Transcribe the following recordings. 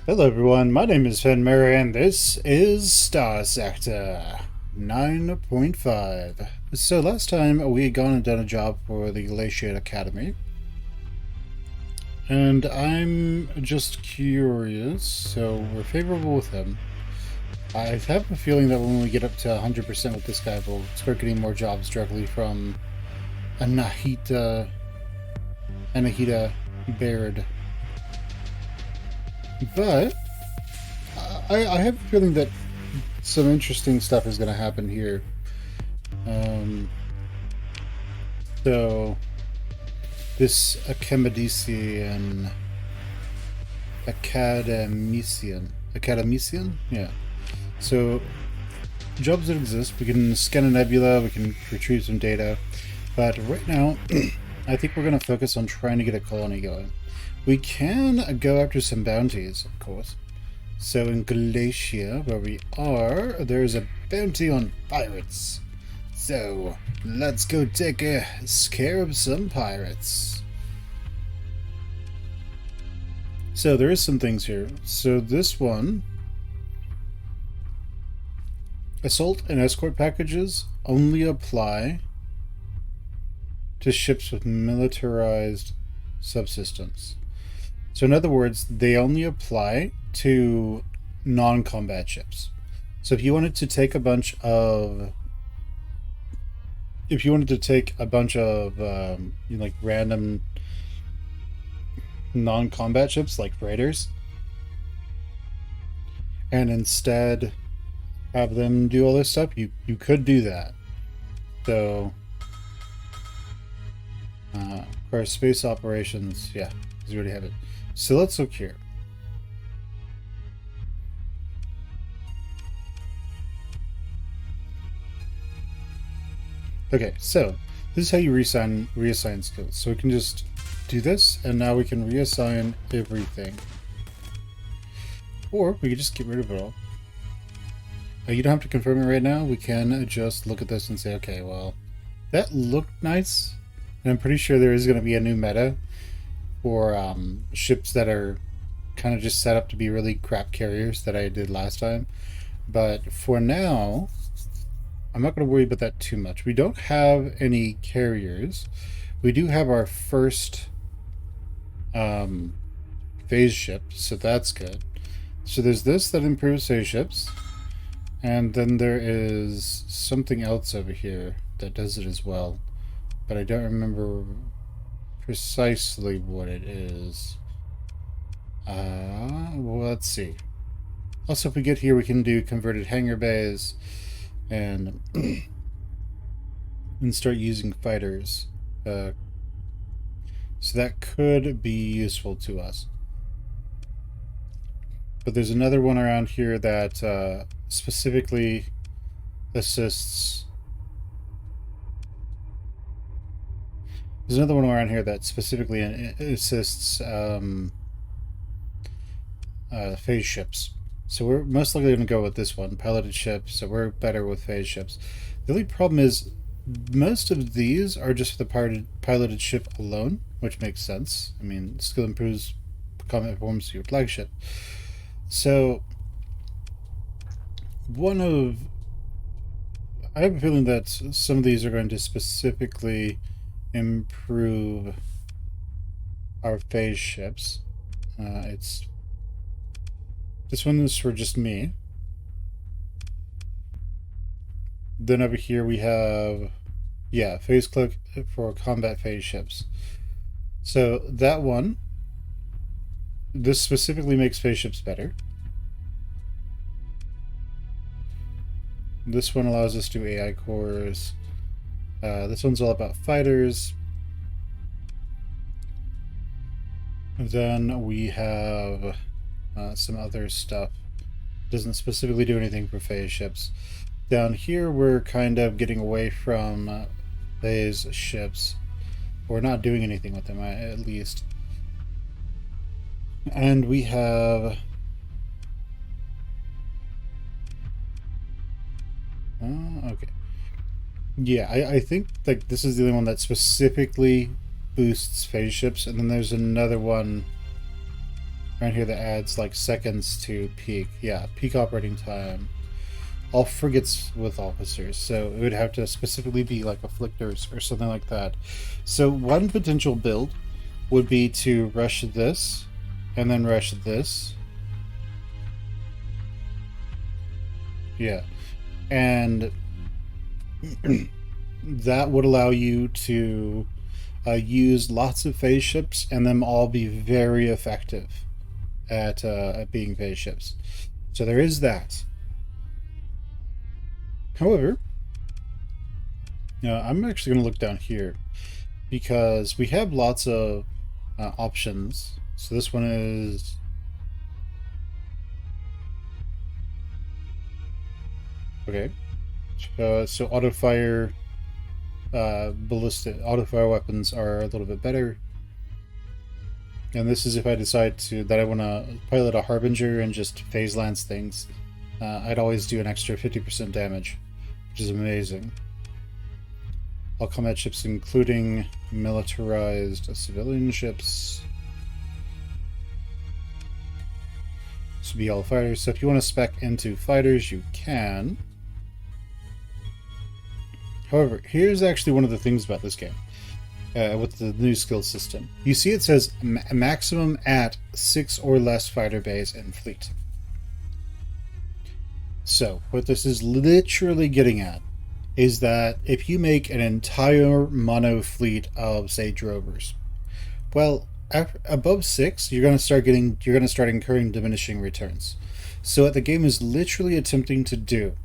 Hello everyone, my name is Fen Plays and this is Starsector 9.5. So last time we had gone and done a job for the Glaciate Academy, and I'm just curious, so we're favorable with him. I have a feeling that when we get up to 100% with this guy, we'll start getting more jobs directly from Anahita Baird. But I have a feeling that some interesting stuff is going to happen here. Um, so, this academician? Yeah. So, jobs that exist, we can scan a nebula, we can retrieve some data, but right now, I think we're going to focus on trying to get a colony going. We can go after some bounties, of course. So in Glacia, where we are, there's a bounty on pirates. So let's go take care of some pirates. So there is some things here. So this one, assault and escort packages only apply to ships with militarized subsystems. So in other words, they only apply to non-combat ships. So if you wanted to take a bunch of like random non-combat ships like freighters, and instead have them do all this stuff, you could do that. So for space operations, yeah, we already have it. So let's look here. Okay, so this is how you reassign skills. So we can just do this, and now we can reassign everything. Or we could just get rid of it all. You don't have to confirm it right now. We can just look at this and say, okay, well, that looked nice. And I'm pretty sure there is going to be a new meta for ships that are kind of just set up to be really crap carriers that I did last time. But for now, I'm not going to worry about that too much. We don't have any carriers. We do have our first phase ship, so that's good. So there's this that improves phase ships, and then there is something else over here that does it as well, but I don't remember precisely what it is. Well, let's see. Also, if we get here, we can do converted hangar bays and and start using fighters. So that could be useful to us. But there's another one around here that specifically assists. There's another one around here that specifically assists phase ships. So we're most likely going to go with this one, piloted ships, so we're better with phase ships. The only problem is most of these are just the piloted ship alone, which makes sense. I mean, skill improves combat performance to your flagship. So I have a feeling that some of these are going to specifically improve our phase ships. This one is for just me. Then over here we have, yeah, phase click for combat phase ships. So that one, this specifically makes phase ships better. This one allows us to do AI cores. This one's all about fighters. Then we have some other stuff. Doesn't specifically do anything for phase ships. Down here we're kind of getting away from phase ships. We're not doing anything with them, at least. And we have okay. Yeah, I think like this is the only one that specifically boosts phase ships, and then there's another one Right here that adds like seconds to peak. Yeah, peak operating time. All frigates with officers, so it would have to specifically be like afflictors or something like that. So one potential build would be to rush this and then rush this. Yeah. And that would allow you to use lots of phase ships and them all be very effective at being phase ships. So there is that. However, I'm actually going to look down here because we have lots of options. So this one is... Okay. So auto fire ballistic auto fire weapons are a little bit better. And this is if I decide that I want to pilot a Harbinger and just phase lance things. I'd always do an extra 50% damage, which is amazing. All combat ships, including militarized civilian ships. This would be all fighters. So if you want to spec into fighters, you can. However, here's actually one of the things about this game. With the new skill system. You see it says maximum at 6 or less fighter bays and fleet. So, what this is literally getting at is that if you make an entire mono fleet of, say, drovers, well, above 6, you're going to start incurring diminishing returns. So what the game is literally attempting to do,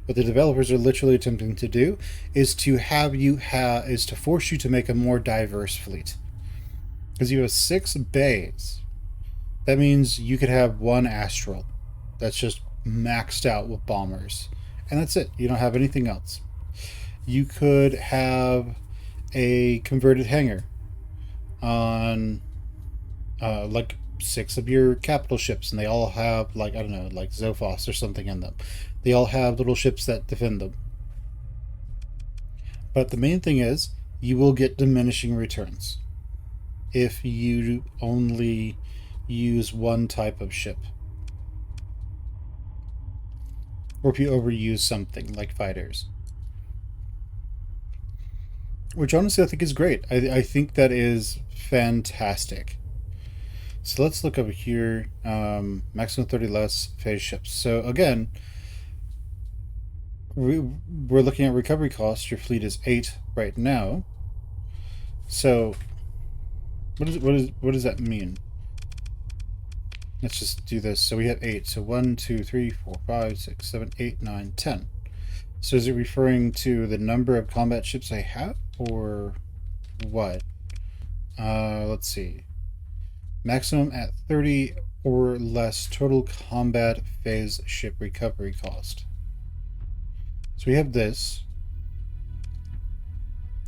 what the developers are literally attempting to do, is to force you to make a more diverse fleet. Because you have 6 bays. That means you could have one Astral that's just maxed out with bombers. And that's it. You don't have anything else. You could have a converted hangar on like 6 of your capital ships, and they all have, like, I don't know, like Zophos or something in them. They all have little ships that defend them. But the main thing is, you will get diminishing returns if you only use one type of ship. Or if you overuse something, like fighters. Which honestly I think is great. I think that is fantastic. So let's look over here. Maximum 30 less phase ships. So again, we're looking at recovery costs. Your fleet is 8 right now. So what does that mean? Let's just do this. So we have 8. So 1, 2, 3, 4, 5, 6, 7, 8, 9, 10. So is it referring to the number of combat ships I have, or what? Let's see. Maximum at 30 or less total combat phase ship recovery cost. So we have this.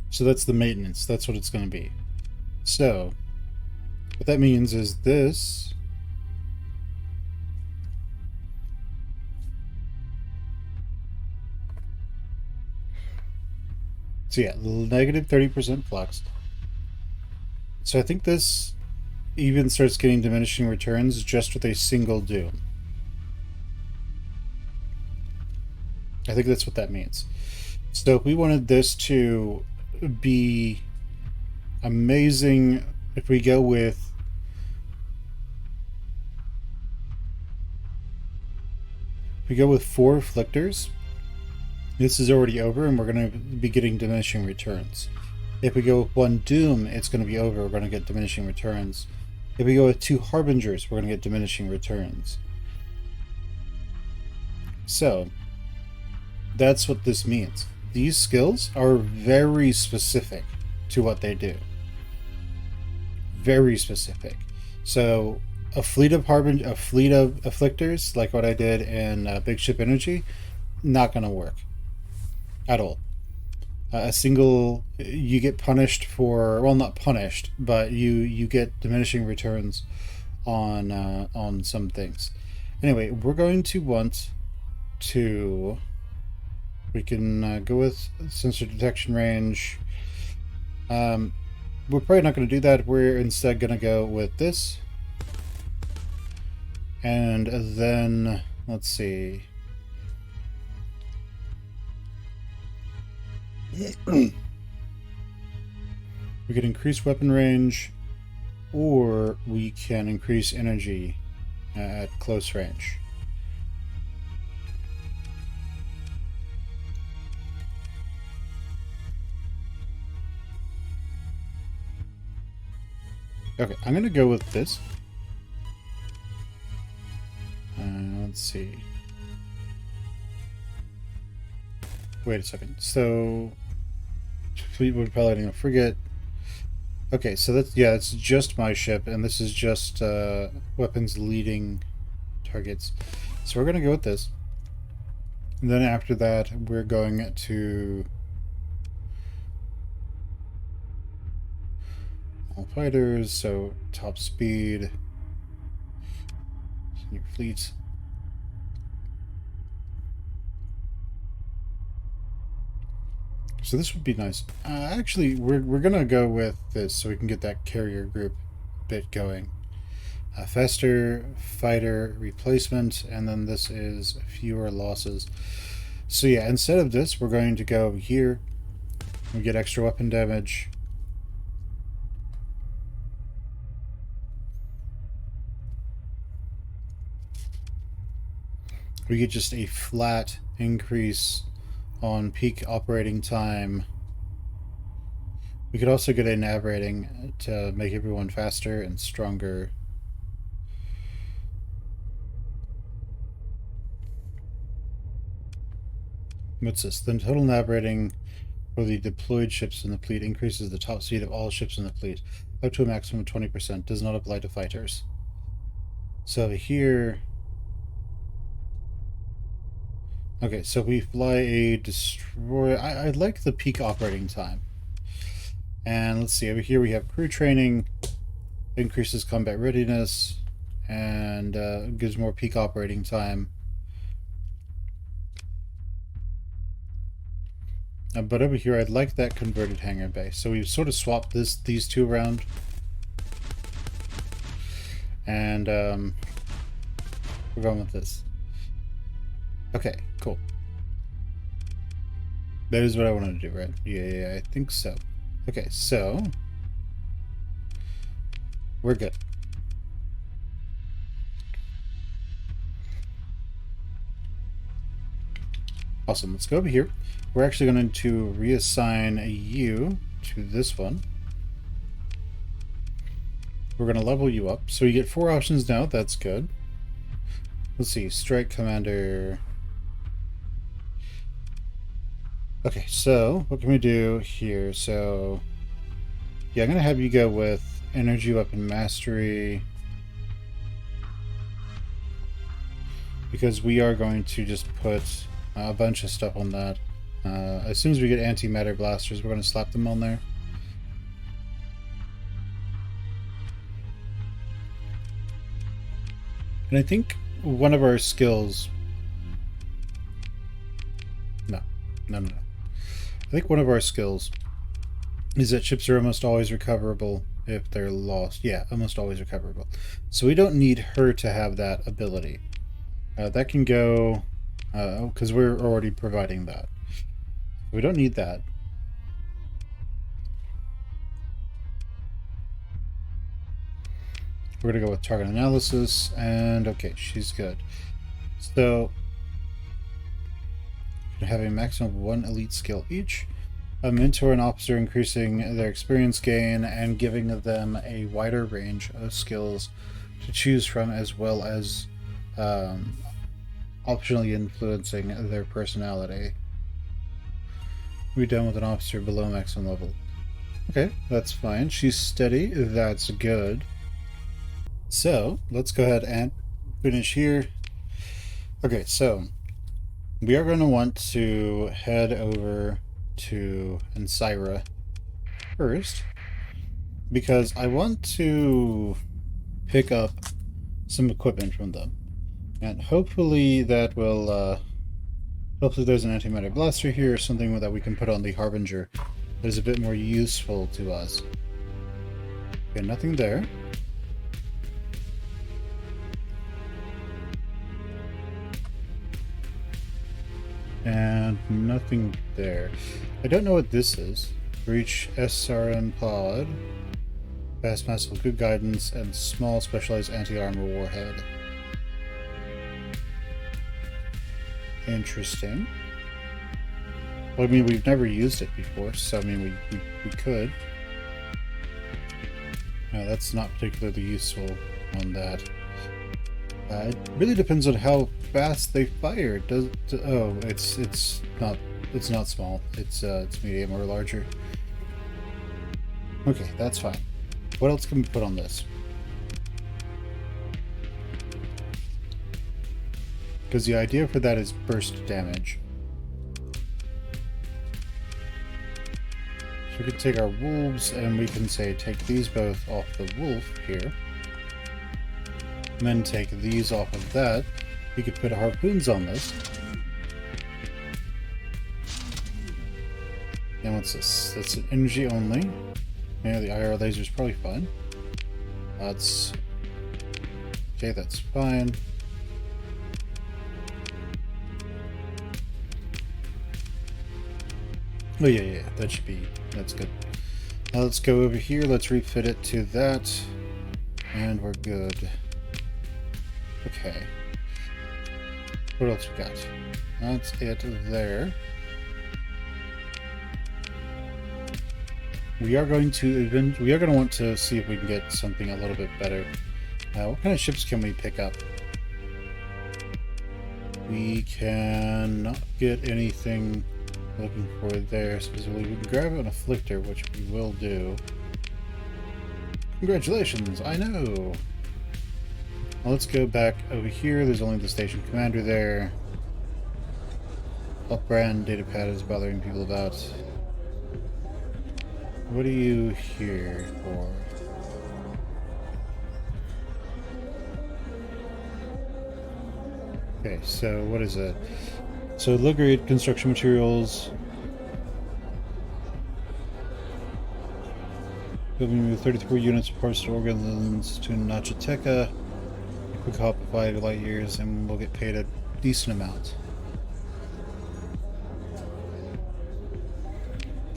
So that's the maintenance. That's what it's going to be. So what that means is this. So yeah, negative 30% flux. So I think this even starts getting diminishing returns just with a single doom. I think that's what that means. So if we wanted this to be amazing, if we go with we go with 4 afflictors, this is already over and we're going to be getting diminishing returns. If we go with 1 doom, it's going to be over, we're going to get diminishing returns. If we go with 2 harbingers, we're going to get diminishing returns. So that's what this means. These skills are very specific to what they do. Very specific. So a fleet of afflictors, like what I did in Big Ship Energy, not going to work at all. A single, you get punished for, well, not punished, but you get diminishing returns on some things. Anyway, we're going to want to, we can go with sensor detection range. We're probably not going to do that. We're instead going to go with this. And then, let's see. We could increase weapon range, or we can increase energy at close range. Okay, I'm going to go with this. Let's see. Wait a second. So, Fleetwood piloting a frigate. Okay, so that's, yeah, it's just my ship, and this is just weapons leading targets. So we're going to go with this. And then after that, we're going to all fighters, so top speed, senior fleets. So this would be nice. Actually, we're gonna go with this so we can get that carrier group bit going. Faster fighter replacement, and then this is fewer losses. So yeah, instead of this, we're going to go here. We get extra weapon damage. We get just a flat increase on peak operating time. We could also get a nav rating to make everyone faster and stronger. What's this? The total nav rating for the deployed ships in the fleet increases the top speed of all ships in the fleet up to a maximum of 20%. Does not apply to fighters. So here... Okay, so we fly a destroyer. I like the peak operating time. And let's see, over here we have crew training, increases combat readiness, and gives more peak operating time. But over here, I'd like that converted hangar bay. So we've sort of swapped these two around. And we're going with this. Okay, cool. That is what I wanted to do, right? Yeah, I think so. Okay, so we're good. Awesome, let's go over here. We're actually going to reassign you to this one. We're going to level you up. So you get 4 options now, that's good. Let's see, Strike Commander. Okay, so what can we do here? So, yeah, I'm going to have you go with Energy Weapon Mastery, because we are going to just put a bunch of stuff on that. As soon as we get antimatter blasters, we're going to slap them on there. And I think one of our skills... No. I think one of our skills is that ships are almost always recoverable if they're lost. Yeah, almost always recoverable. So we don't need her to have that ability. That can go... because we're already providing that. We don't need that. We're going to go with target analysis, and okay, she's good. So, have a maximum of 1 elite skill each. A mentor and officer, increasing their experience gain and giving them a wider range of skills to choose from, as well as optionally influencing their personality. We're done with an officer below maximum level. Okay, that's fine. She's steady. That's good. So, let's go ahead and finish here. Okay, so we are going to want to head over to Ensira first, because I want to pick up some equipment from them. And hopefully that will, hopefully there's an antimatter blaster here or something that we can put on the Harbinger that is a bit more useful to us. Okay, nothing there. And nothing there. I don't know what this is. Breach SRM pod. Fast massive good guidance and small specialized anti-armor warhead. Interesting. Well, I mean, we've never used it before, so I mean, we could. No, that's not particularly useful on that. It really depends on how fast they fire. Oh, it's not small. It's medium or larger. Okay, that's fine. What else can we put on this? Because the idea for that is burst damage. So we can take our wolves and we can say take these both off the wolf here. And then take these off of that. We could put harpoons on this. And what's this? That's an energy only. Yeah, the IR laser is probably fine. That's okay, that's fine. Oh yeah, that should be, that's good. Now let's go over here, let's refit it to that, and we're good. Okay. What else we got? That's it there. We are going to want to see if we can get something a little bit better. What kind of ships can we pick up? We can not get anything looking for there specifically. We can grab an afflictor, which we will do. Congratulations, I know. Well, let's go back over here. There's only the station commander there. What brand datapad is bothering people about? What are you here for? Okay, so what is it? So low-grade construction materials. Building 34 units of parts to organs to Nachiteca. Quick hop of 5 light years, and we'll get paid a decent amount.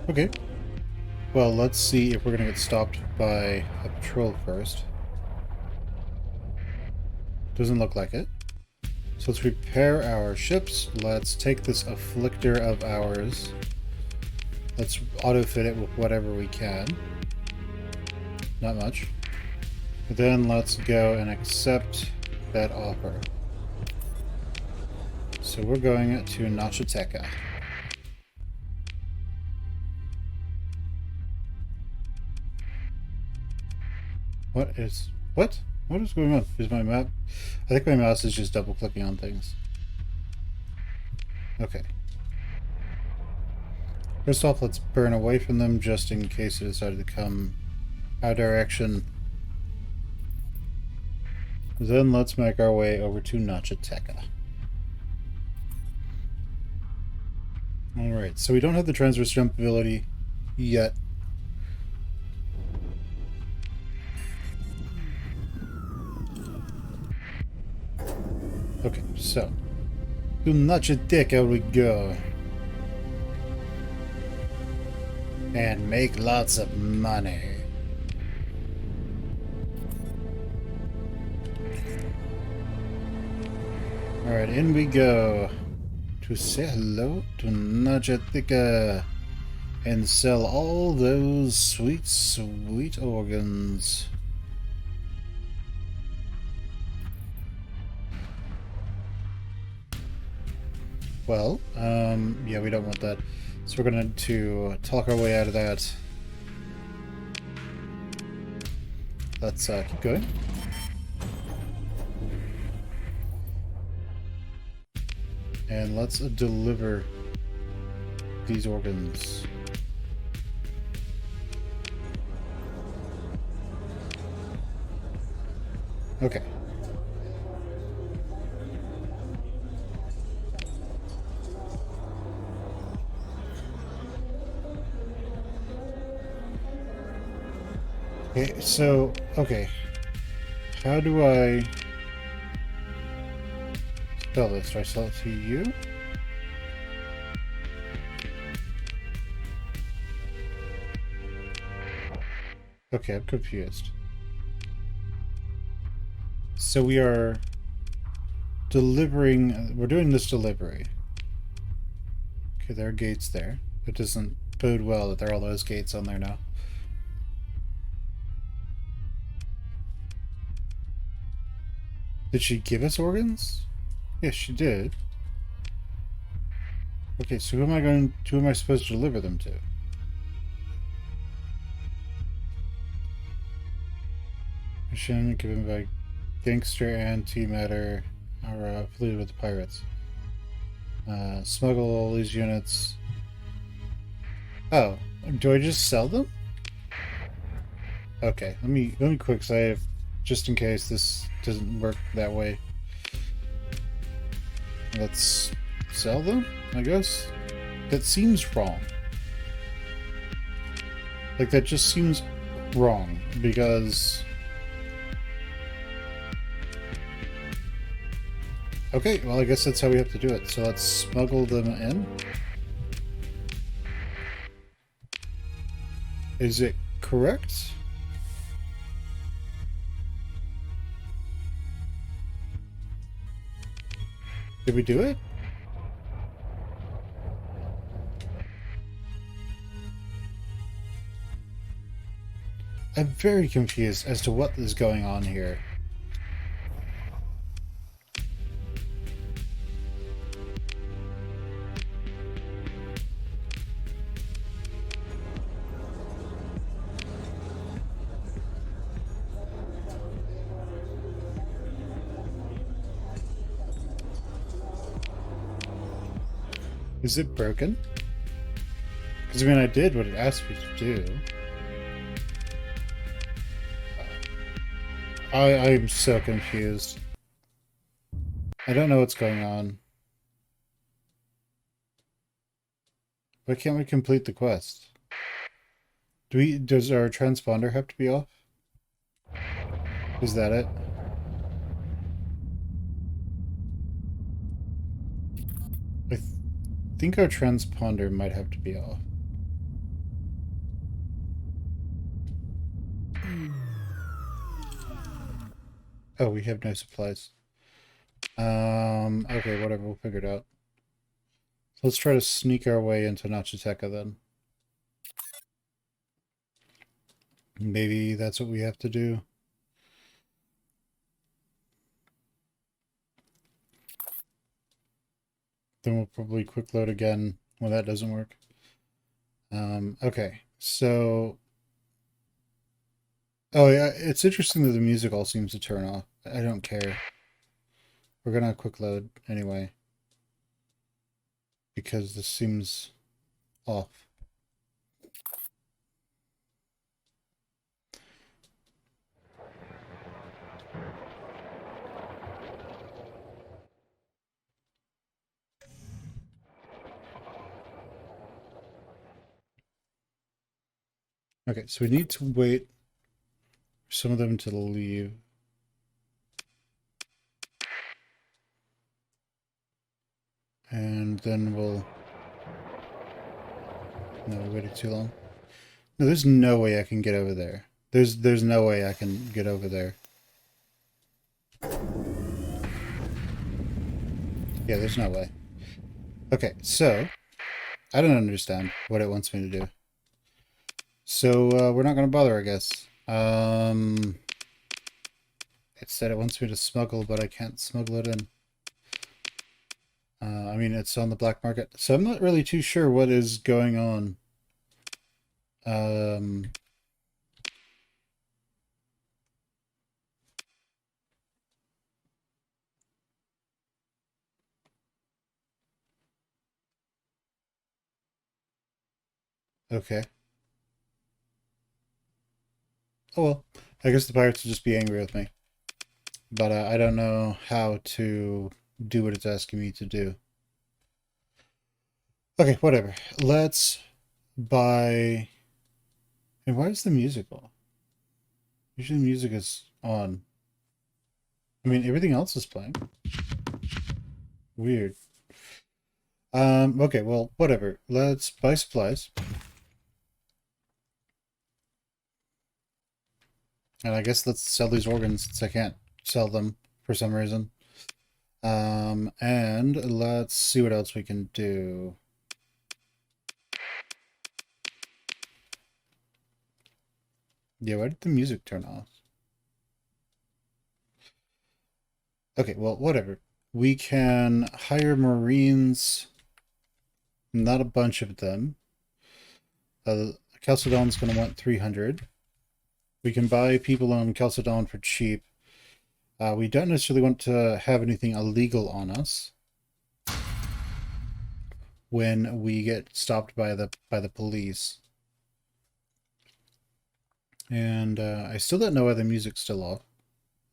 Okay. Well, let's see if we're gonna get stopped by a patrol first. Doesn't look like it. So let's repair our ships. Let's take this afflictor of ours. Let's auto-fit it with whatever we can. Not much. But then let's go and accept that offer. So we're going to Nachiteca. What is going on? Is my map? I think my mouse is just double clicking on things. Okay. First off, let's burn away from them just in case they decided to come our direction. Then let's make our way over to Nachiteca. Alright, so we don't have the transverse jump ability yet. Okay, so to Nachiteca we go. And make lots of money. Alright, in we go. To say hello to Nachiteca and sell all those sweet, sweet organs. Well, yeah, we don't want that. So we're going to talk our way out of that. Let's keep going. And let's deliver these organs. Okay. Okay, so, okay. How do I sell this? Do I sell it to you? Okay, I'm confused. So we are delivering... We're doing this delivery. Okay, there are gates there. It doesn't bode well that there are all those gates on there now. Did she give us organs? Yes, she did. Okay, so who am I supposed to deliver them to? Mission given by gangster antimatter are affiliated with the pirates. Smuggle all these units. Oh, do I just sell them? Okay, let me quick save just in case this doesn't work that way. Let's sell them, I guess. That seems wrong. Like, that just seems wrong because... Okay, well, I guess that's how we have to do it. So let's smuggle them in. Is it correct? Did we do it? I'm very confused as to what is going on here. Is it broken? Because, I mean, I did what it asked me to do. I'm so confused. I don't know what's going on. Why can't we complete the quest? Does our transponder have to be off? Is that it? I think our transponder might have to be off. Oh, we have no supplies. Okay, whatever, we'll figure it out. Let's try to sneak our way into Nachiteka then. Maybe that's what we have to do. Then we'll probably quick load again when that doesn't work. Okay, so... Oh yeah, it's interesting that the music all seems to turn off. I don't care. We're gonna quick load anyway. Because this seems off. Okay, so we need to wait for some of them to leave. And then we'll... No, we waited too long. No, there's no way I can get over there. There's no way I can get over there. Yeah, there's no way. Okay, so... I don't understand what it wants me to do. So, we're not going to bother, I guess. It said it wants me to smuggle, but I can't smuggle it in. I mean, it's on the black market. So I'm not really too sure what is going on. Okay. Oh well. I guess the pirates will just be angry with me. But I don't know how to do what it's asking me to do. Okay, whatever. Let's buy... And why is the music off? Usually the music is on. I mean, everything else is playing. Weird. Okay, well, whatever. Let's buy supplies. And I guess let's sell these organs since I can't sell them for some reason. And let's see what else we can do. Yeah, why did the music turn off? Okay, well, whatever. We can hire Marines. Not a bunch of them. Chalcedon's going to want 300. We can buy people on Chalcedon for cheap. We don't necessarily want to have anything illegal on us when we get stopped by the police. And I still don't know why the music's still off.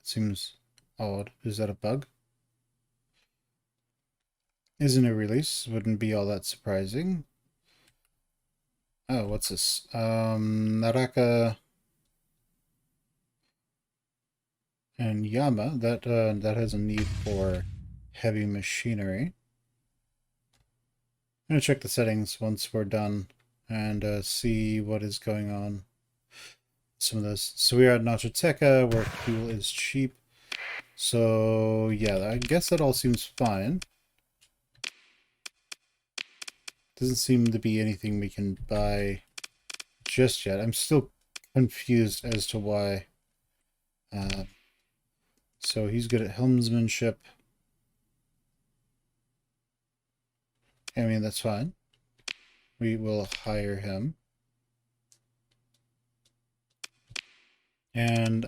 It seems odd. Is that a bug? Isn't a release? Wouldn't be all that surprising. Oh, what's this? Naraka and Yama. That has a need for heavy machinery. I'm gonna check the settings once we're done and see what is going on. Some of this. So we are at Nachoteca, where fuel is cheap. So yeah, I guess that all seems fine. Doesn't seem to be anything we can buy just yet. I'm still confused as to why. So he's good at helmsmanship. I mean, that's fine. We will hire him. And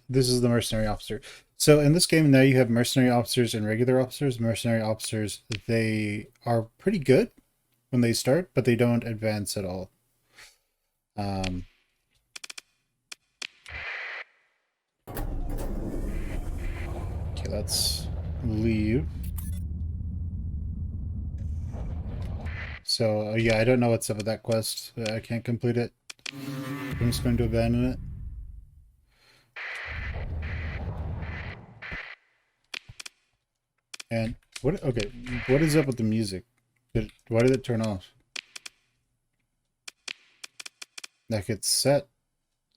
this is the mercenary officer. So in this game now you have mercenary officers and regular officers. Mercenary officers, they are pretty good when they start, but they don't advance at all. Okay, let's leave. So yeah, I don't know what's up with that quest. I can't complete it. I'm just going to abandon it. And what? Okay, what is up with the music? Why did it turn off? Like it's set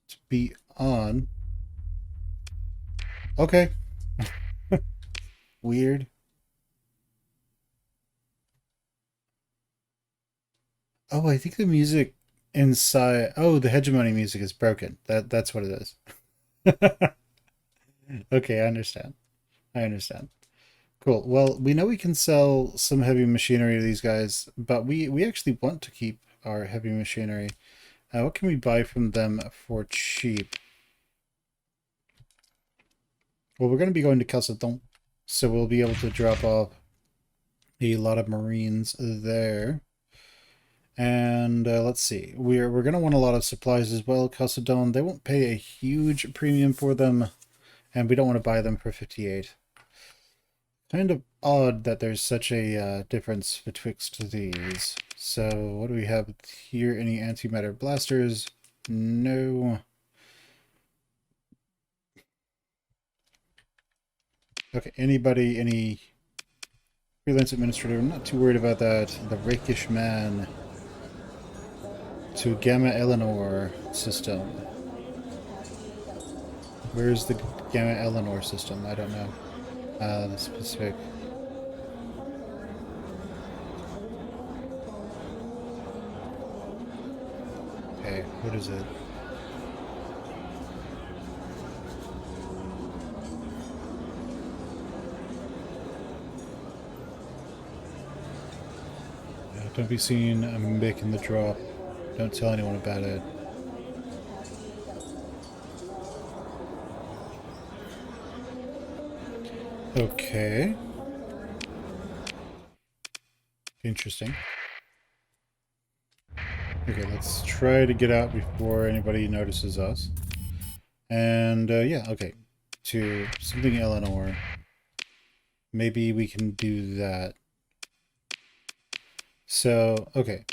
to be on. Okay. Weird. Oh, I think the music inside. Oh, the hegemony music is broken. That's what it is. Okay, I understand. I understand. Cool. Well, we know we can sell some heavy machinery to these guys, but we actually want to keep our heavy machinery. What can we buy from them for cheap? Well, we're going to be going to Chalcedon, so we'll be able to drop off a lot of Marines there. And let's see, we're going to want a lot of supplies as well. Chalcedon, they won't pay a huge premium for them, and we don't want to buy them for 58. Kind of odd that there's such a difference betwixt these. So what do we have here? Any antimatter blasters? No. Okay, anybody, any freelance administrator? I'm not too worried about that. The rakish man to Gamma Eleanor system. Where's the Gamma Eleanor system? I don't know. The specific. Okay, what is it? Don't be seen. I'm making the drop. Don't tell anyone about it. Okay. Interesting. Okay, let's try to get out before anybody notices us. And yeah, okay. To something Eleanor. Maybe we can do that. So, okay.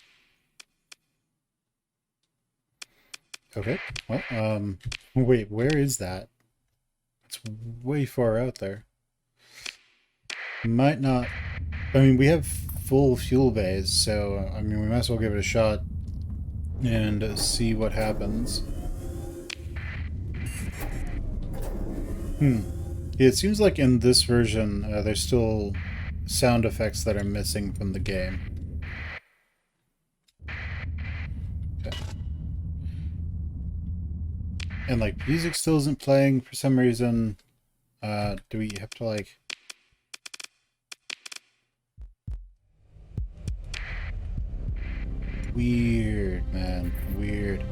Okay, well, wait, where is that? It's way far out there. Might not... I mean, we have full fuel bays, so, I mean, we might as well give it a shot and see what happens. Hmm. Yeah, it seems like in this version, there's still sound effects that are missing from the game. Okay. And, like, music still isn't playing for some reason. Do we have to, like... Weird, man. Weird.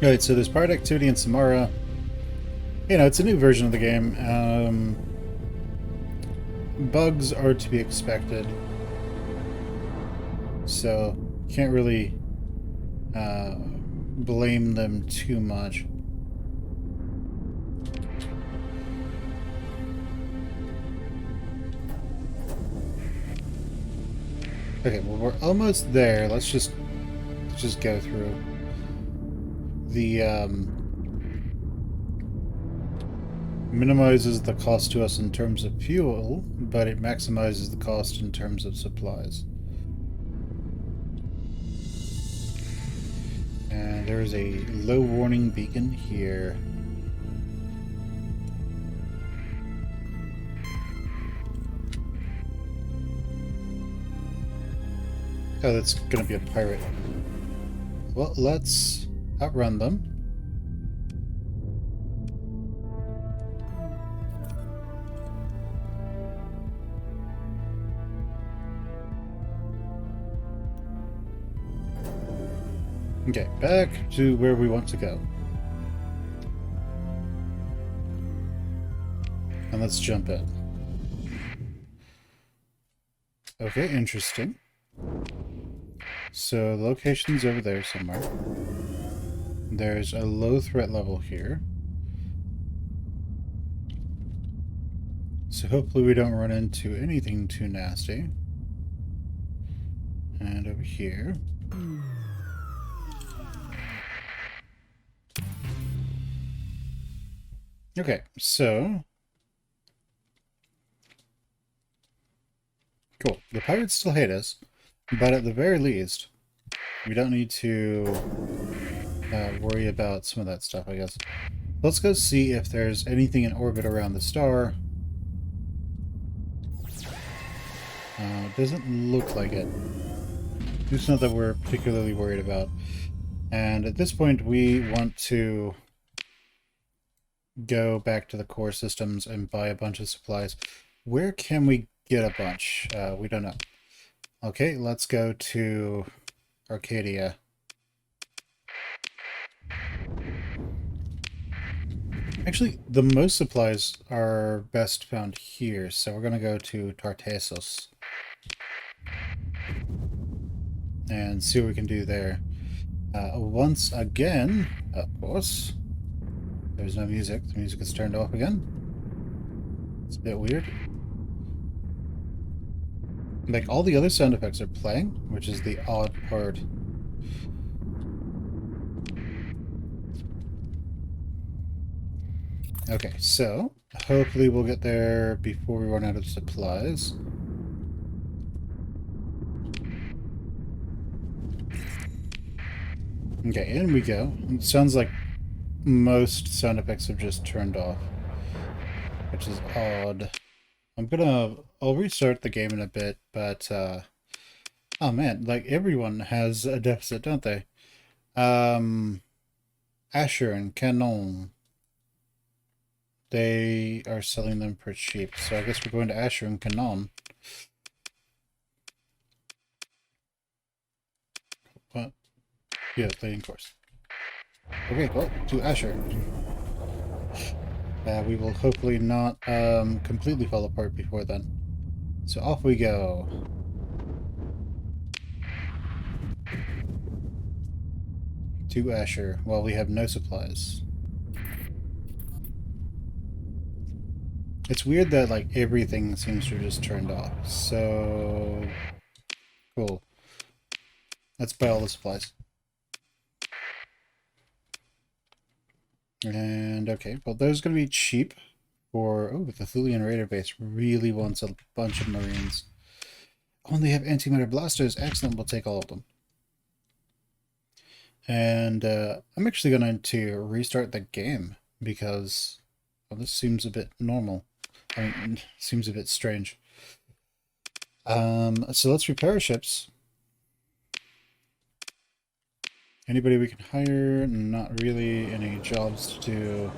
Alright, so there's pirate activity in Samara. You know, it's a new version of the game. Bugs are to be expected. So, can't really blame them too much. Okay, well, we're almost there. Let's just go through. The minimizes the cost to us in terms of fuel, but it maximizes the cost in terms of supplies. And there's a low warning beacon here. Oh, that's gonna be a pirate. Well, let's outrun them. Okay, back to where we want to go. And let's jump in. Okay, interesting. So the location's over there somewhere. There's a low threat level here. So hopefully we don't run into anything too nasty. And over here. Okay, so... Cool. The pirates still hate us, but at the very least, we don't need to worry about some of that stuff, I guess. Let's go see if there's anything in orbit around the star. Doesn't look like it. It's not that we're particularly worried about. And at this point, we want to go back to the core systems and buy a bunch of supplies. Where can we get a bunch? We don't know. Okay, let's go to Arcadia. Actually, the most supplies are best found here, so we're going to go to Tartessos and see what we can do there. Once again, of course, there's no music. The music is turned off again. It's a bit weird. Like, all the other sound effects are playing, which is the odd part. Okay, so hopefully we'll get there before we run out of supplies. Okay, in we go. It sounds like most sound effects have just turned off, which is odd. I'll restart the game in a bit, but, oh man, like, everyone has a deficit, don't they? Asher and Canon. They are selling them for cheap, so I guess we're going to Asher and Canon. What? Yeah, playing course. Okay, well, to Asher. We will hopefully not completely fall apart before then. So off we go. To Asher, while we have no supplies. It's weird that, like, everything seems to have just turned off. So... Cool. Let's buy all the supplies. And, okay, well, those are going to be cheap for... Oh, the Thulian Raider base really wants a bunch of Marines. Oh, and they have antimatter blasters. Excellent, we'll take all of them. And I'm actually going to restart the game because this seems a bit normal. I mean, seems a bit strange. So let's repair our ships. Anybody we can hire? Not really. Any jobs to do?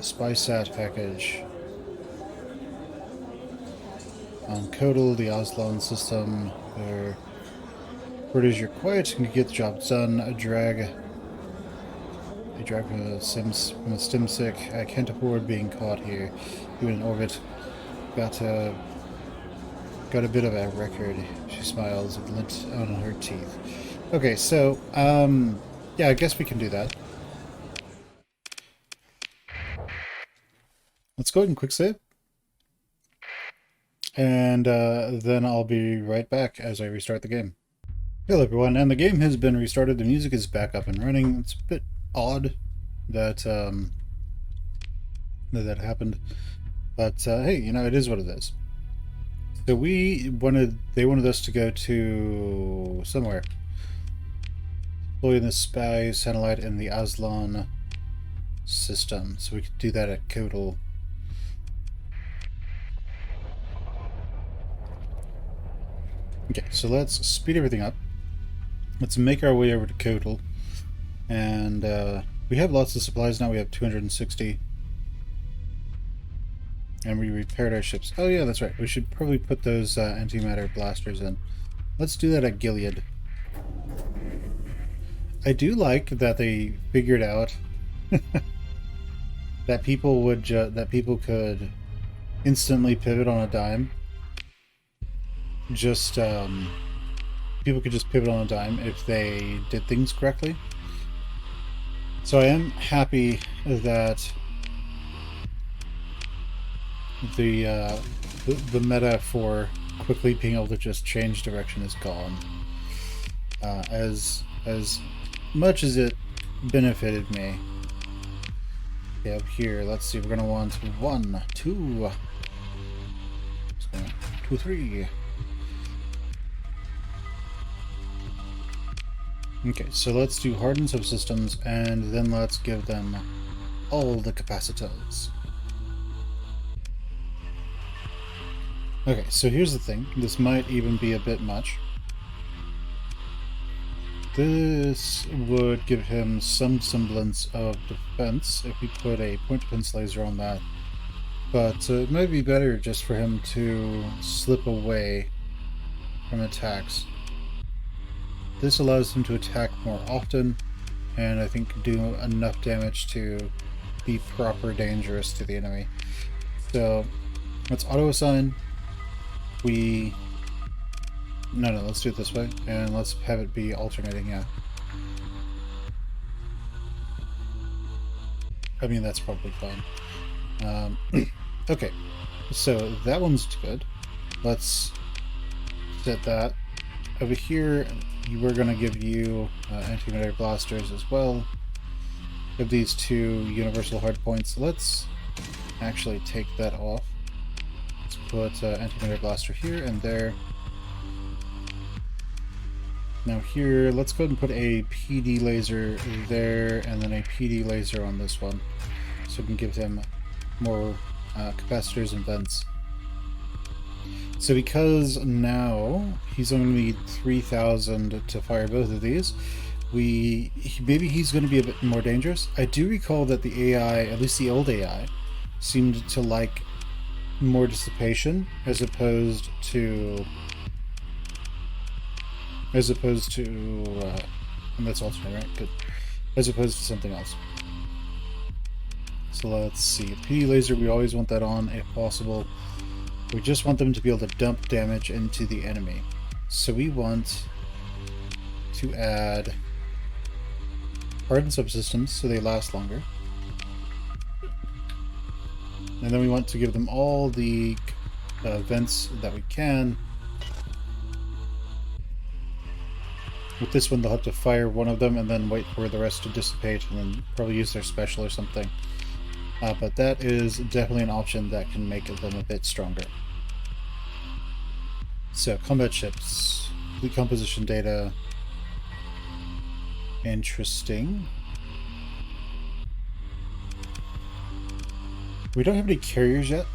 Spy sat package. On Kodal, the Aslan system, where British, you're quiet and you get the job done. A drag from a stim sick. I can't afford being caught here. You in orbit. Got a bit of a record. She smiles, glint on her teeth. Okay, so yeah, I guess we can do that. Let's go ahead and quick save. And then I'll be right back as I restart the game. Hello everyone, and the game has been restarted. The music is back up and running. It's a bit odd that that happened, but hey, you know, it is what it is. So they wanted us to go to somewhere. Deploy the spy satellite in the Aslan system, so we could do that at Kodal. Okay, so let's speed everything up. Let's make our way over to Kodal. And we have lots of supplies now. We have 260. And we repaired our ships. Oh yeah, that's right. We should probably put those antimatter blasters in. Let's do that at Gilead. I do like that they figured out that people could instantly pivot on a dime. People could just pivot on a dime if they did things correctly. So I am happy that the meta for quickly being able to just change direction is gone. As much as it benefited me. Okay, up here, let's see, we're gonna want 1, 2, 2, 3. Okay, so let's do hardened subsystems, and then let's give them all the capacitors. Okay, so here's the thing. This might even be a bit much. This would give him some semblance of defense if we put a point defense laser on that. But it might be better just for him to slip away from attacks. This allows him to attack more often, and I think do enough damage to be proper dangerous to the enemy. So let's auto-assign. No, let's do it this way, and let's have it be alternating, yeah. I mean, that's probably fine. Okay, so that one's good. Let's set that. Over here, we're going to give you antimatter blasters as well. We have these 2 universal hardpoints. Let's actually take that off. Let's put antimatter blaster here and there. Now here, let's go ahead and put a PD laser there, and then a PD laser on this one, so we can give him more capacitors and vents. So because now he's only going to need 3,000 to fire both of these, maybe he's going to be a bit more dangerous. I do recall that the AI, at least the old AI, seemed to like more dissipation as opposed to and that's also right, good. As opposed to something else. So let's see. PD laser, we always want that on if possible. We just want them to be able to dump damage into the enemy. So we want to add hardened subsystems so they last longer. And then we want to give them all the vents that we can. With this one, they'll have to fire one of them and then wait for the rest to dissipate and then probably use their special or something. But that is definitely an option that can make them a bit stronger. So, combat ships, fleet composition data. Interesting. We don't have any carriers yet,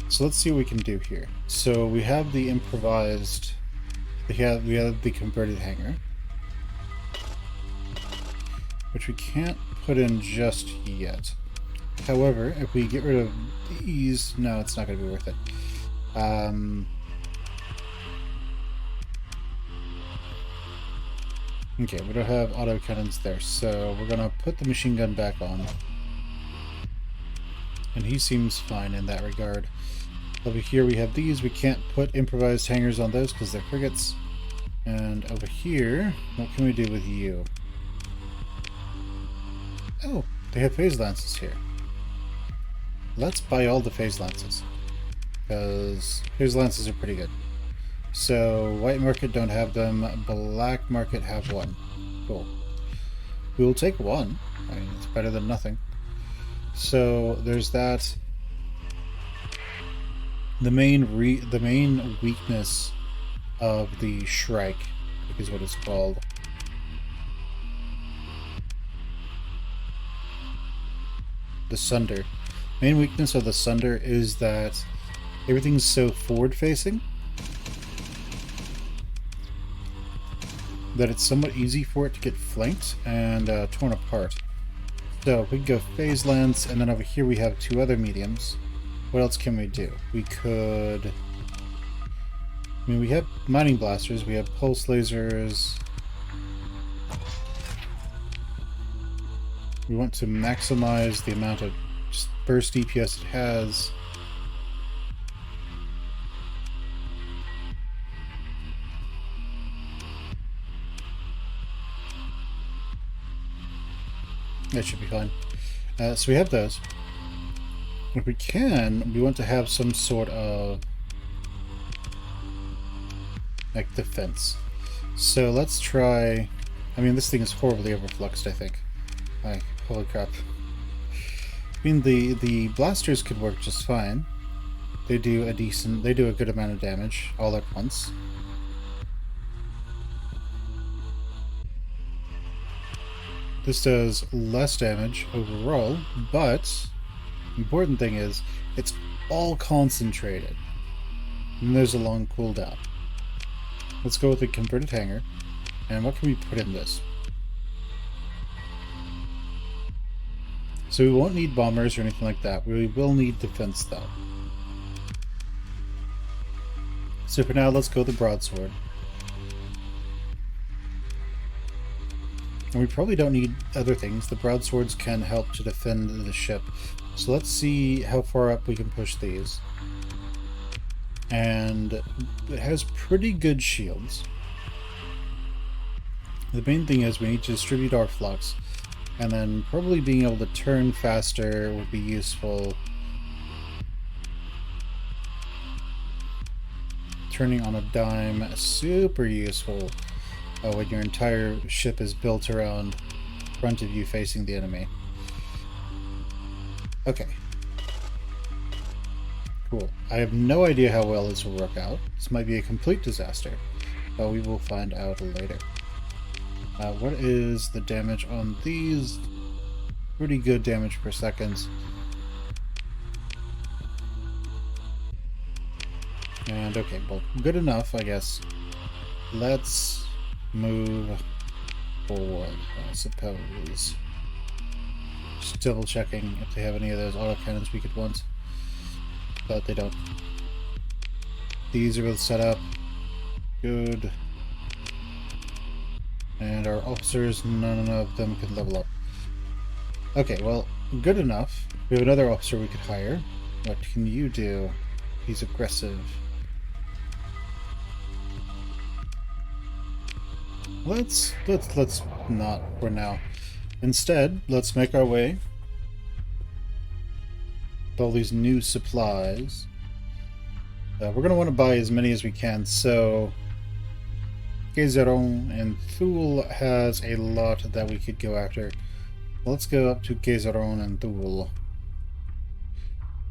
so let's see what we can do here. So we have the improvised... we have the converted hangar, which we can't put in just yet. However, if we get rid of these... no, it's not going to be worth it. Okay, we don't have auto cannons there, so we're going to put the machine gun back on. And he seems fine in that regard. Over here we have these. We can't put improvised hangars on those because they're frigates. And over here, what can we do with you? Oh, they have phase lances here. Let's buy all the phase lances, because phase lances are pretty good. So white market don't have them, black market have one. Cool. We will take one. I mean, it's better than nothing. So there's that. The main weakness of the Shrike, I think is what it's called. The Sunder. Main weakness of the Sunder is that everything's so forward-facing that it's somewhat easy for it to get flanked and torn apart. So we can go phase lance, and then over here we have two other mediums. What else can we do? We could... I mean, we have mining blasters, we have pulse lasers. We want to maximize the amount of burst DPS it has. That should be fine. So we have those. If we can, we want to have some sort of like defense. So let's try... I mean, this thing is horribly overfluxed, I think. Like, holy crap. I mean, the blasters could work just fine. They do a good amount of damage all at once. This does less damage overall, but the important thing is it's all concentrated. And there's a long cooldown. Let's go with the converted hangar. And what can we put in this? So we won't need bombers or anything like that. We will need defense though. So for now, let's go with the broadsword. And we probably don't need other things. The broadswords can help to defend the ship. So let's see how far up we can push these. And it has pretty good shields. The main thing is we need to distribute our flux. And then probably being able to turn faster would be useful. Turning on a dime, super useful. When your entire ship is built around front of you facing the enemy. Okay. Cool. I have no idea how well this will work out. This might be a complete disaster, but we will find out later. What is the damage on these? Pretty good damage per second. And okay, well, good enough, I guess. Let's move forward, I suppose. Just double checking if they have any of those autocannons we could want. But they don't. These are both set up. Good. And our officers, none of them can level up. Okay, well, good enough. We have another officer we could hire. What can you do? He's aggressive. Let's not for now. Instead, let's make our way with all these new supplies. We're going to want to buy as many as we can, so Gezeron and Thule has a lot that we could go after. Let's go up to Gezeron and Thule.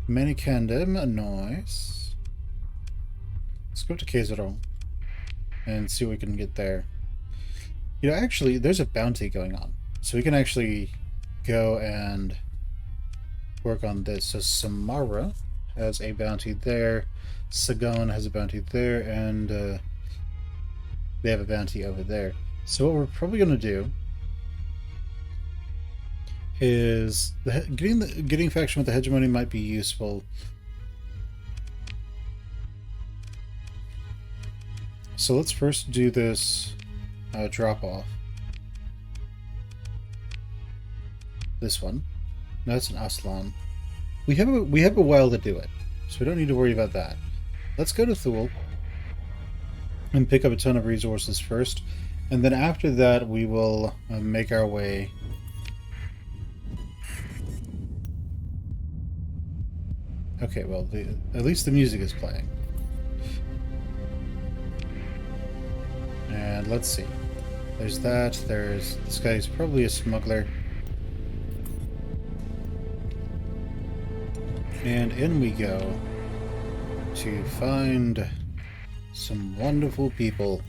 Manicandum, nice. Let's go to Gezeron and see what we can get there. You know, actually, there's a bounty going on. So we can actually go and work on this. So Samara has a bounty there. Sagan has a bounty there. And they have a bounty over there. So what we're probably going to do is getting faction with the hegemony might be useful. So let's first do this drop off. This one. No, that's an Aslan. We have a while to do it, so we don't need to worry about that. Let's go to Thule and pick up a ton of resources first, and then after that we will make our way. Okay, well, at least the music is playing. And let's see. There's that. There's... This guy's probably a smuggler. And in we go to find some wonderful people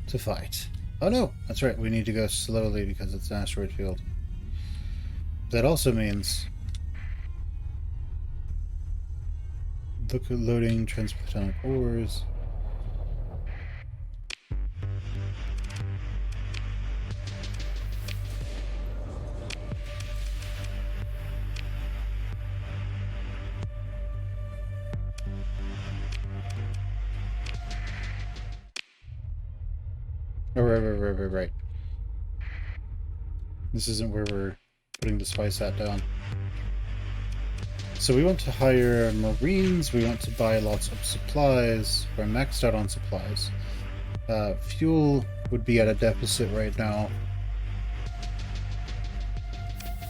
to fight. Oh no! That's right, we need to go slowly because it's an asteroid field. That also means... Look at loading transphotonic ores. Oh, right. This isn't where we're putting the spy sat down. So we want to hire Marines, we want to buy lots of supplies. We're maxed out on supplies. Fuel would be at a deficit right now.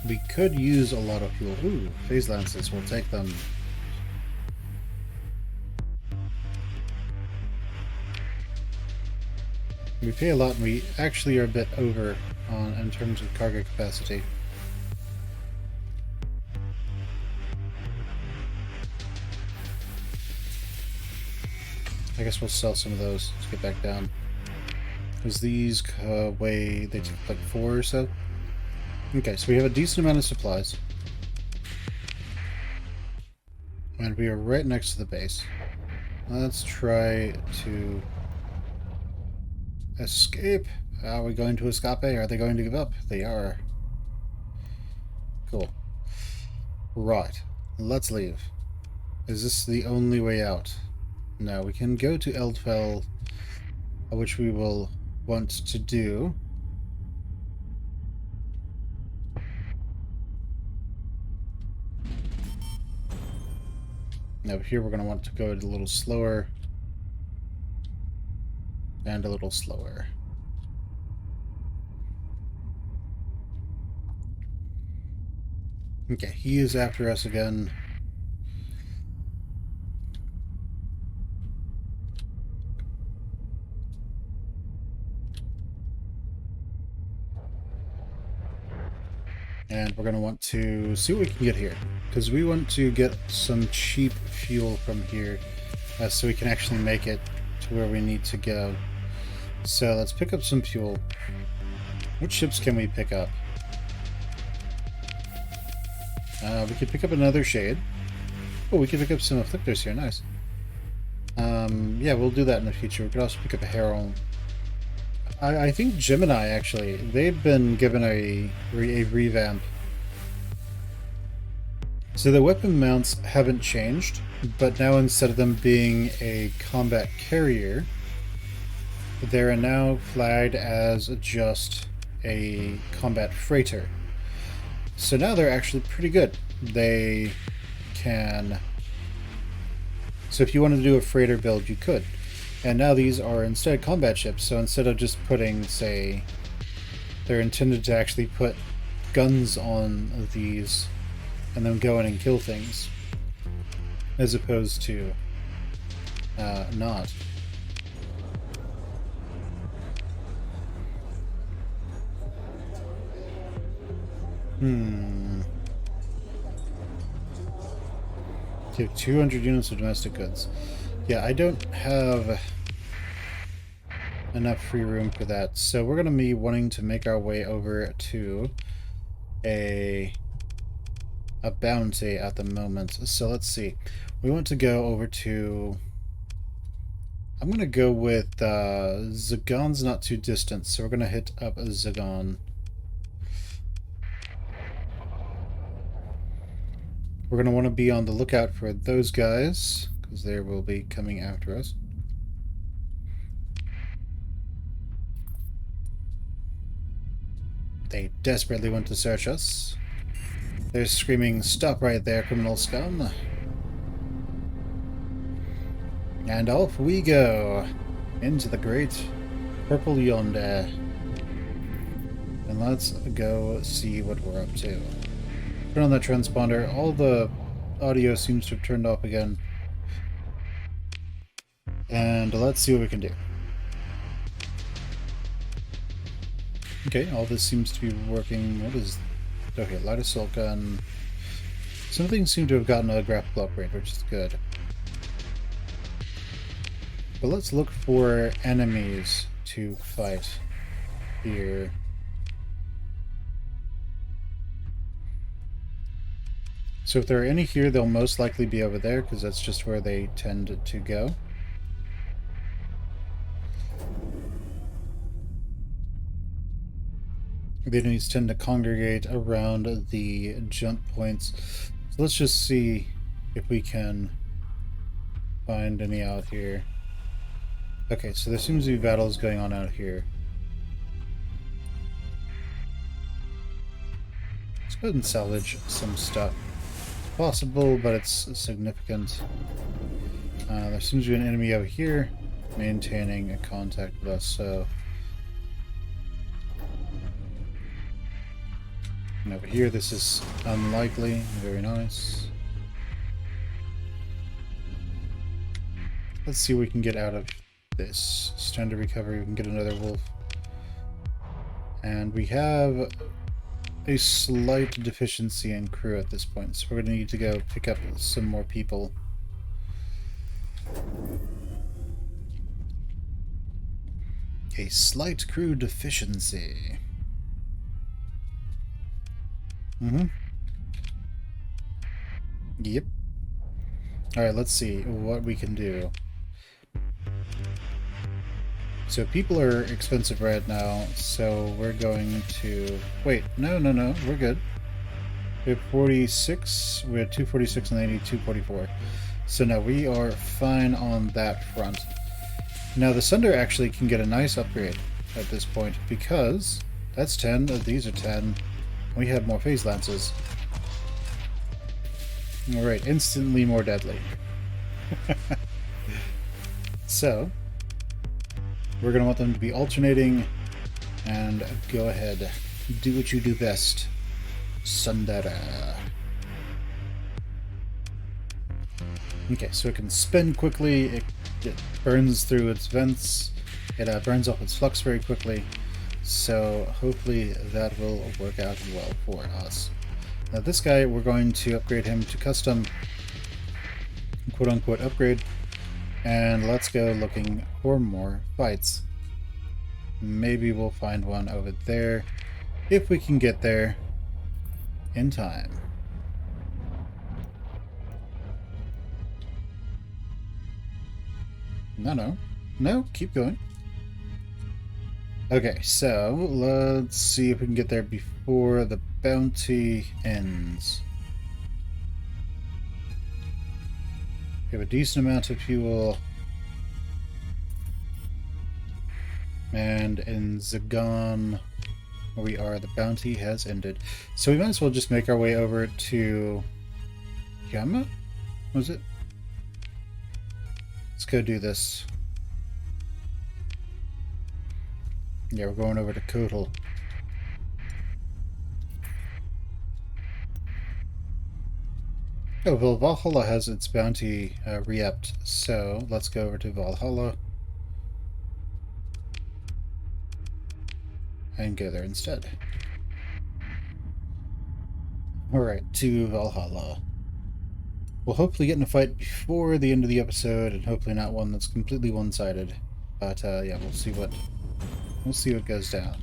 We could use a lot of fuel. Ooh, phase lances, we'll take them. We pay a lot and we actually are a bit over in terms of cargo capacity. I guess we'll sell some of those to get back down. Because these weigh, they take like 4 or so. Okay, so we have a decent amount of supplies. And we are right next to the base. Let's try to escape. Are we going to escape? Are they going to give up? They are. Cool. Right. Let's leave. Is this the only way out? No, we can go to Eldfell, which we will want to do. Now here we're going to want to go a little slower. And a little slower. Okay, he is after us again. And we're going to want to see what we can get here. Because we want to get some cheap fuel from here so we can actually make it to where we need to go. So let's pick up some fuel. What ships can we pick up? We could pick up another Shade. Oh, we could pick up some Afflictors here. Nice. Yeah, we'll do that in the future. We could also pick up a Herald. I think Gemini, actually, they've been given a revamp. So the weapon mounts haven't changed, but now instead of them being a combat carrier, they're now flagged as just a combat freighter. So now they're actually pretty good. They can... So if you wanted to do a freighter build, you could. And now these are instead combat ships, so instead of just putting, say... They're intended to actually put guns on these and then go in and kill things. As opposed to not. You have 200 units of domestic goods. Yeah, I don't have... enough free room for that. So we're going to be wanting to make our way over to a bounty at the moment. So let's see. We want to go over to... I'm going to go with Zagon's not too distant, so we're going to hit up Zagon. We're going to want to be on the lookout for those guys, because they will be coming after us. They desperately want to search us. They're screaming, "Stop right there, criminal scum!" And off we go into the great purple yonder. And let's go see what we're up to. Turn on that transponder. All the audio seems to have turned off again. And let's see what we can do. Okay, all this seems to be working. What is... Okay, light assault gun. Some things seem to have gotten a graphical upgrade, which is good. But let's look for enemies to fight here. So if there are any here, they'll most likely be over there, because that's just where they tend to go. The enemies tend to congregate around the jump points. So let's just see if we can find any out here. Okay, so there seems to be battles going on out here. Let's go ahead and salvage some stuff. Possible, but it's significant. There seems to be an enemy over here maintaining a contact with us, so... And over here, this is unlikely. Very nice. Let's see what we can get out of this. Standard recovery, we can get another wolf. And we have a slight deficiency in crew at this point, so we're going to need to go pick up some more people. A slight crew deficiency. Yep. Alright, let's see what we can do. So people are expensive right now, so we're going to... Wait, no, we're good. We have 46, we have 246 and they need 244. So no, we are fine on that front. Now the Sunder actually can get a nice upgrade at this point, because that's 10, these are 10. We have more phase lances. Alright, instantly more deadly. So, we're going to want them to be alternating, and go ahead. Do what you do best, Sundara. Okay, so it can spin quickly, it burns through its vents, it burns off its flux very quickly. So hopefully that will work out well for us. Now this guy, we're going to upgrade him to custom, quote-unquote upgrade, and let's go looking for more fights. Maybe we'll find one over there, if we can get there in time. No, keep going. Okay, so let's see if we can get there before the bounty ends. We have a decent amount of fuel. And in Zagon, where we are, the bounty has ended. So we might as well just make our way over to Yama? Was it? Let's go do this. Yeah, we're going over to Kotal. Oh, well, Valhalla has its bounty re-upped, so let's go over to Valhalla and go there instead. Alright, to Valhalla. We'll hopefully get in a fight before the end of the episode, and hopefully not one that's completely one-sided. But yeah, we'll see what goes down.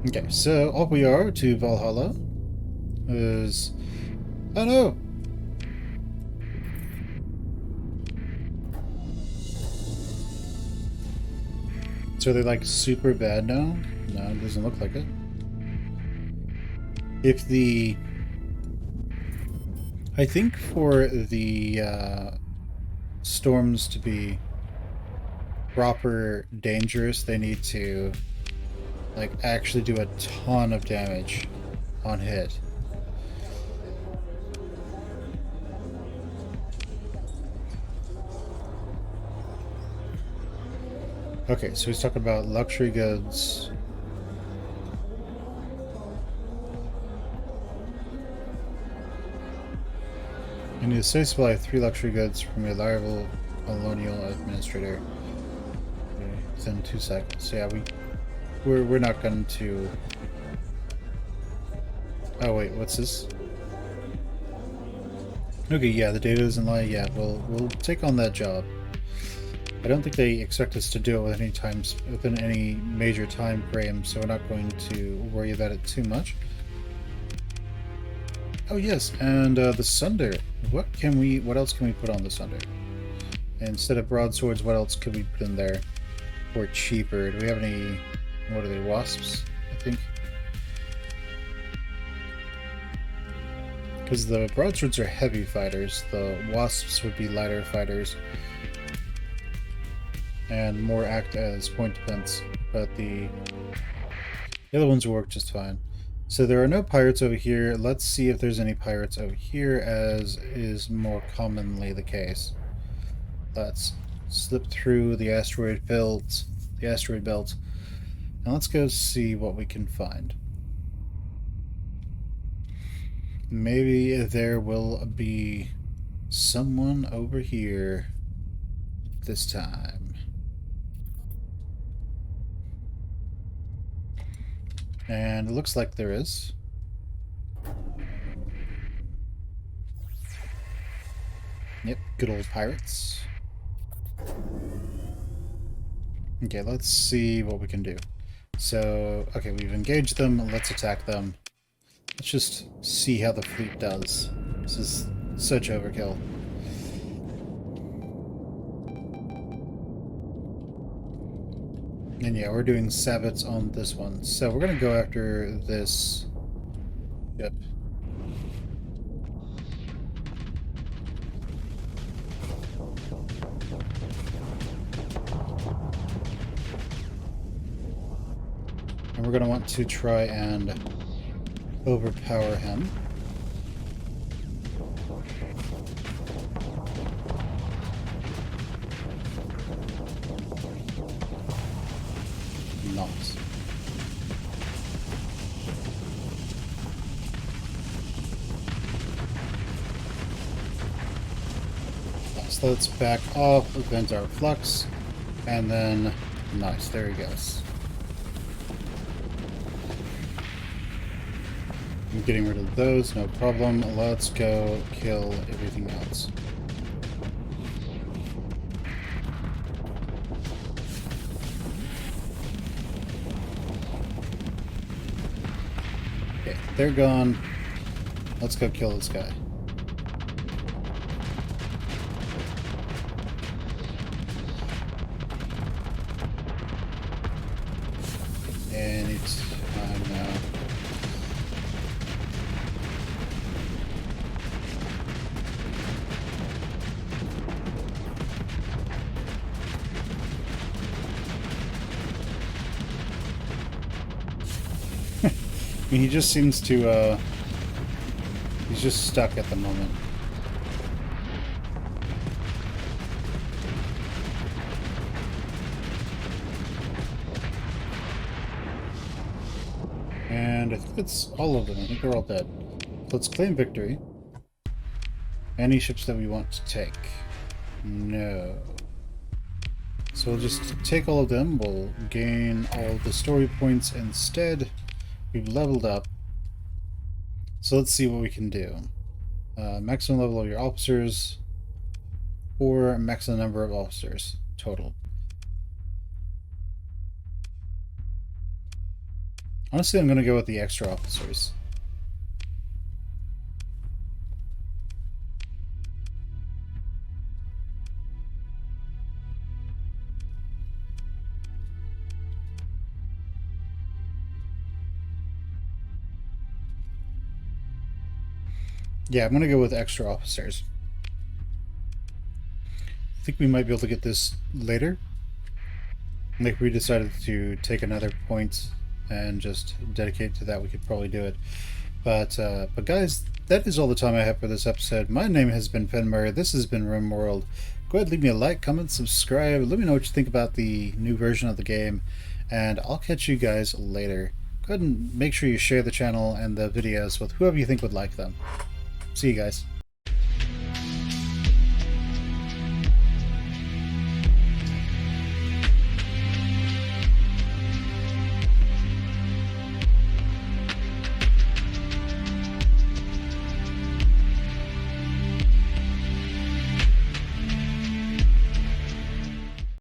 Okay, so off we are to Valhalla. Is oh no! So are they like super bad now? No, it doesn't look like it. If the I think for the storms to be proper dangerous, they need to like actually do a ton of damage on hit. Okay, so he's talking about luxury goods. You need to say supply of 3 luxury goods from a reliable colonial administrator within 2 seconds. So yeah, we're not going to. Oh wait, what's this? Okay, yeah, the data doesn't lie. Yeah, we'll take on that job. I don't think they expect us to do it within any major time frame, so we're not going to worry about it too much. Oh yes, and the Sunder. What else can we put on the Sunder? Instead of broadswords, what else could we put in there for cheaper? Do we have any? What are they? Wasps, I think. Because the broadswords are heavy fighters, the wasps would be lighter fighters. And more act as point defense, but the other ones will work just fine. So there are no pirates over here. Let's see if there's any pirates over here, as is more commonly the case. Let's slip through the asteroid belt, and let's go see what we can find. Maybe there will be someone over here this time. And it looks like there is. Yep, good old pirates. Okay, let's see what we can do. So, okay, we've engaged them. Let's attack them. Let's just see how the fleet does. This is such overkill. And yeah, we're doing sabots on this one. So we're going to go after this. Yep. And we're going to want to try and overpower him. Nice. So let's back off, vent our flux, and then nice, there he goes. I'm getting rid of those, no problem. Let's go kill everything else. Okay, they're gone. Let's go kill this guy. Anytime now. I mean, he just seems to, he's just stuck at the moment. And I think that's all of them. I think they're all dead. Let's claim victory. Any ships that we want to take? No. So we'll just take all of them. We'll gain all the story points instead. We've leveled up. So let's see what we can do. Maximum level of your officers, or maximum number of officers total. Honestly, I'm going to go with the extra officers. Yeah, I'm going to go with extra officers. I think we might be able to get this later. Like, we decided to take another point and just dedicate to that, we could probably do it. But guys, that is all the time I have for this episode. My name has been Fen Plays. This has been RimWorld. Go ahead, leave me a like, comment, subscribe. Let me know what you think about the new version of the game, and I'll catch you guys later. Go ahead and make sure you share the channel and the videos with whoever you think would like them. See you guys.